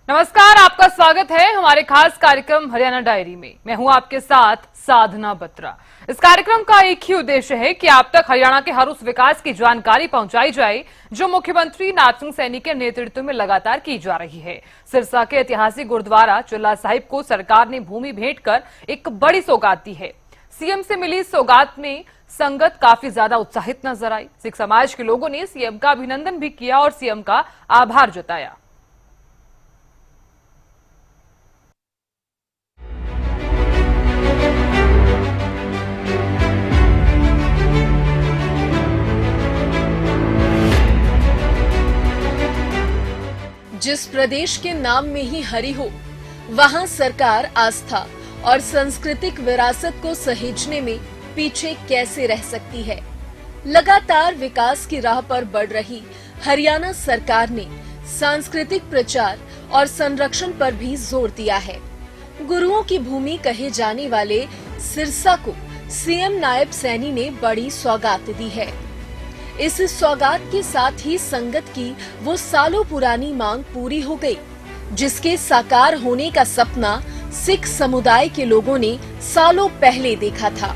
नमस्कार, आपका स्वागत है हमारे खास कार्यक्रम हरियाणा डायरी में। मैं हूं आपके साथ साधना बत्रा। इस कार्यक्रम का एक ही उद्देश्य है कि आप तक हरियाणा के हर उस विकास की जानकारी पहुंचाई जाए जो मुख्यमंत्री नायब सिंह सैनी के नेतृत्व में लगातार की जा रही है। सिरसा के ऐतिहासिक गुरुद्वारा चिल्ला साहिब को सरकार ने भूमि भेंट कर एक बड़ी सौगात दी है। सीएम से मिली सौगात में संगत काफी ज्यादा उत्साहित नजर आई। सिख समाज के लोगों ने सीएम का अभिनंदन भी किया और सीएम का आभार जताया। जिस प्रदेश के नाम में ही हरि हो, वहां सरकार आस्था और सांस्कृतिक विरासत को सहेजने में पीछे कैसे रह सकती है। लगातार विकास की राह पर बढ़ रही हरियाणा सरकार ने सांस्कृतिक प्रचार और संरक्षण पर भी जोर दिया है। गुरुओं की भूमि कहे जाने वाले सिरसा को सीएम नायब सैनी ने बड़ी सौगात दी है। इस सौगात के साथ ही संगत की वो सालों पुरानी मांग पूरी हो गई, जिसके साकार होने का सपना सिख समुदाय के लोगों ने सालों पहले देखा था।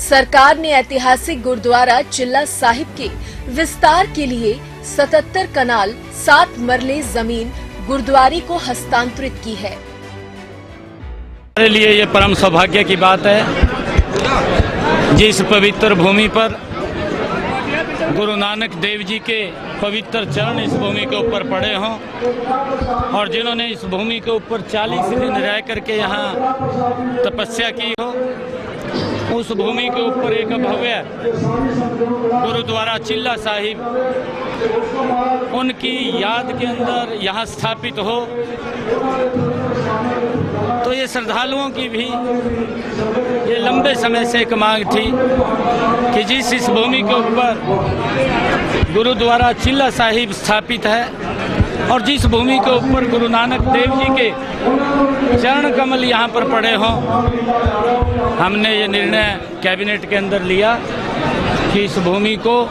सरकार ने ऐतिहासिक गुरुद्वारा चिल्ला साहिब के विस्तार के लिए 77 कनाल 7 मरले जमीन गुरुद्वारे को हस्तांतरित की है। हमारे लिए ये परम सौभाग्य की बात है जिस पवित्र भूमि पर गुरु नानक देव जी के पवित्र चरण इस भूमि के ऊपर पड़े हों और जिन्होंने इस भूमि के ऊपर 40 दिन रह करके यहाँ तपस्या की हो, उस भूमि के ऊपर एक भव्य गुरुद्वारा चिल्ला साहिब उनकी याद के अंदर यहाँ स्थापित हो, तो ये श्रद्धालुओं की भी ये लंबे समय से एक मांग थी कि जिस इस भूमि के ऊपर गुरुद्वारा चिल्ला साहिब स्थापित है और जिस भूमि के ऊपर गुरु नानक देव जी के चरण कमल यहाँ पर पड़े हों, हमने ये निर्णय कैबिनेट के अंदर लिया कि इस भूमि को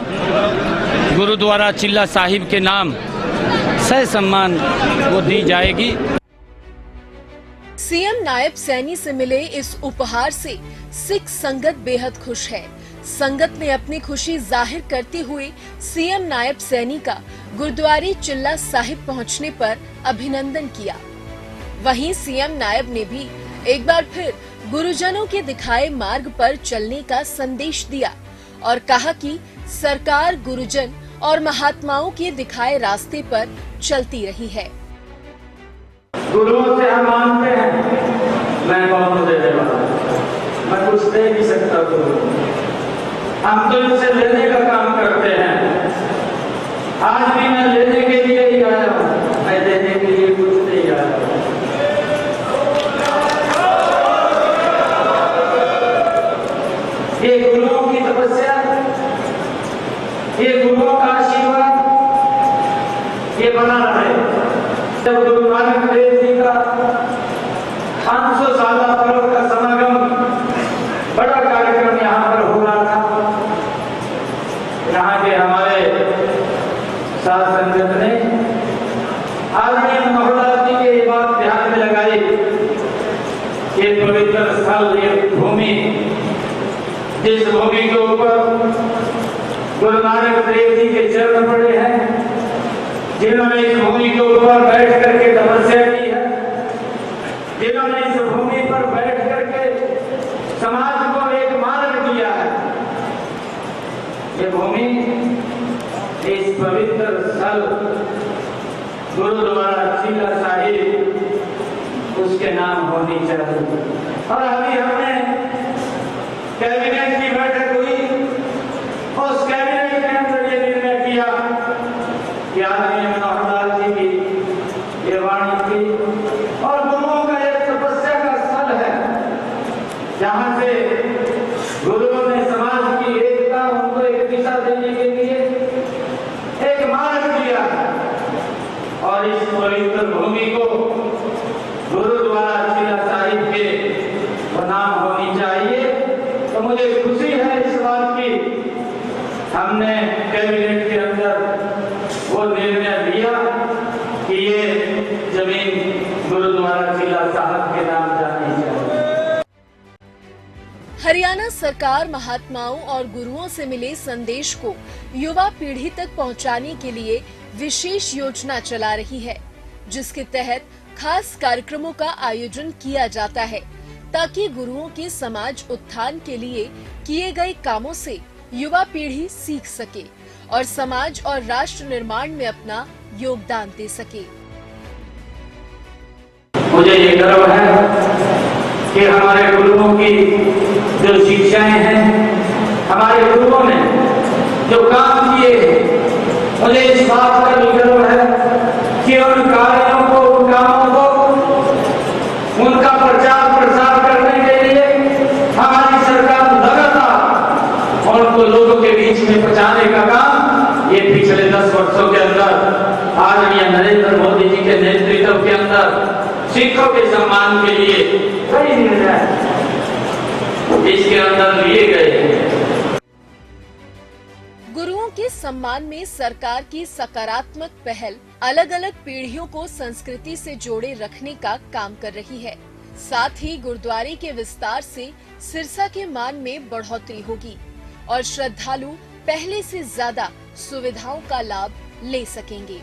गुरुद्वारा चिल्ला साहिब के नाम सह सम्मान वो दी जाएगी। सीएम नायब सैनी से मिले इस उपहार से सिख संगत बेहद खुश है। संगत ने अपनी खुशी जाहिर करते हुए सीएम नायब सैनी का गुरुद्वारे चिल्ला साहिब पहुंचने पर अभिनंदन किया। वहीं सीएम नायब ने भी एक बार फिर गुरुजनों के दिखाए मार्ग पर चलने का संदेश दिया और कहा कि सरकार गुरुजन और महात्माओं के दिखाए रास्ते पर चलती रही है। गुरुओं से हम मानते हैं, मैं बहुत देने वाला, मैं कुछ दे नहीं सकता गुरु, हम तो इनसे लेने का काम करते हैं। आज भी मैं लेने के लिए ही आया हूँ, मैं देने के लिए कुछ नहीं आया हूँ। ये गुरुओं की तपस्या, ये गुरुओं का आशीर्वाद ये बना रहे। जब गुरु नानक देव जी का 500 साल पर्व का समागम बड़ा कार्यक्रम यहाँ पर हो रहा था, यहाँ के हमारे साथ संगत ने आदरणीय महोदय जी के ये बात ध्यान में लगाई कि पवित्र स्थल ये भूमि, जिस भूमि के ऊपर गुरु नानक देव जी के चरण पड़े हैं, जिन्होंने इस भूमि के ऊपर बैठ करके तपस्या की है, जिन्होंने इस भूमि पर बैठ करके समाज को एक मार्ग दिया है, ये भूमि इस पवित्र स्थल गुरुद्वारा चिल्ला साहिब उसके नाम होनी चाहिए। और अभी हमने कैबिनेट की बैठक हुई, उस कैबिनेट के अंदर ये निर्णय किया कि आदरणीय महोदय जी की ये वाणी थी और गुरुओं का एक तपस्या का स्थल है, जहाँ से गुरुओं ने समाज की एकता, उनको एक दिशा देने के लिए एक मार्ग दिया और इस पवित्र भूमि को गुरुद्वारा चिल्ला साहिब के नाम होनी चाहिए। तो मुझे खुशी है इस बात की, हमने कैबिनेट के अंदर वो निर्णय लिया कि ये जमीन गुरुद्वारा चिल्ला साहब के नाम जानी चाहिए। हरियाणा सरकार महात्माओं और गुरुओं से मिले संदेश को युवा पीढ़ी तक पहुंचाने के लिए विशेष योजना चला रही है, जिसके तहत खास कार्यक्रमों का आयोजन किया जाता है ताकि गुरुओं के समाज उत्थान के लिए किए गए कामों से युवा पीढ़ी सीख सके और समाज और राष्ट्र निर्माण में अपना योगदान दे सके। मुझे ये गर्व है कि हमारे गुरुओं की जो शिक्षाएं हैं, हमारे गुरुओं ने जो काम किए, मुझे इस बात का भी गर्व है कि उन कार्यों को, उन कामों को, उनका प्रचार प्रसार करने के लिए हमारी सरकार लगातार उनको लोगों के बीच में पहुंचाने का काम ये पिछले 10 वर्षों के अंदर आदरणीय नरेंद्र मोदी जी के नेतृत्व के अंदर सिखों के सम्मान के लिए कई निर्णय इसके अंदर लिए गए। गुरुओं के सम्मान में सरकार की सकारात्मक पहल अलग अलग पीढ़ियों को संस्कृति से जोड़े रखने का काम कर रही है। साथ ही गुरुद्वारे के विस्तार से सिरसा के मान में बढ़ोतरी होगी और श्रद्धालु पहले से ज्यादा सुविधाओं का लाभ ले सकेंगे।